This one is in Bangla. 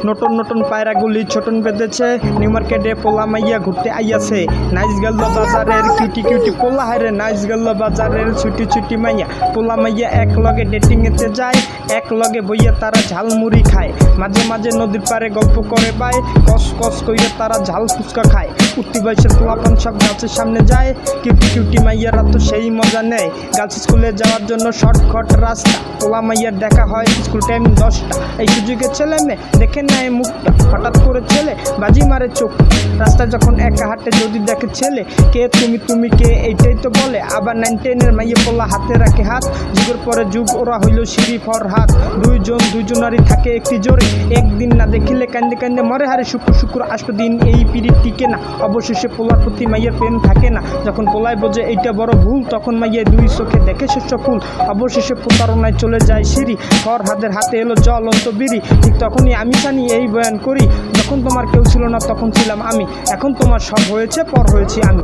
নতুন নতুন পায়রাগুলি ছোটন বেঁধেছে, নিউ মার্কেটে পোলা মাইয়া ঘুরতে আইয়াছে। নাইস গেল বাজারের কিউটি কিউটি পোলা, হায়রে নাইস গেল বাজারের ছুটি ছুটি মাইয়া। পোলা মাইয়া এক লগে ডেটিংয়েতে যায়, এক লগে বইয়া তারা ঝালমুড়ি খায়। মাঝে মাঝে নদীর পাড়ে গল্প করে বাই, কস কস কইয়া তারা ঝাল ফুচকা খায়। উঠতি বয়সের পোলাপান সব গাছের সামনে যায়, কিউটি কিউটি মাইয়ারা তো সেই মজা নেয়। গার্লস স্কুলে যাওয়ার জন্য শর্টকাট রাস্তা, পোলা মাইয়ার দেখা হয় স্কুল টাইম 10টা। এই সুযোগে ছেলে মেয়ে দেখে নেয় মুখটা, হঠাৎ করে ছেলে বাজি মারে চোখ। রাস্তায় যখন একা হাঁটে যদি দেখে ছেলে, কে তুমি তুমি কে এইটাই তো বলে। আবার 9-10-এর মাইয়া পোলা হাতে রাখে হাত, যুগের পরে যুগ ওরা হইল সিঁড়ি ফর হাত। দুইজনারই থাকে একটি জোরে, একদিন না দেখিলে কান্দে কান্দে মরে। হারে শুক্র শুক্র 8 দিন এই পিরিত টিকে না, অবশেষে পোলার প্রতি মাইয়ের প্রেম থাকে না। যখন পোলায় বোঝে এইটা বড় ভুল, তখন মাইয়া দুই চোখে দেখে শস্য ফুল। অবশেষে প্রতারণায় চলে যায় সিঁড়ি, ফর হাতের হাতে এলো জ্বলন্ত বিড়ি। ঠিক তখনই আমি জানি এই বয়ান করি, যখন তোমার কেউ ছিল না তখন ছিলাম আমি, এখন তোমার সব হয়েছে পর হয়েছি আমি।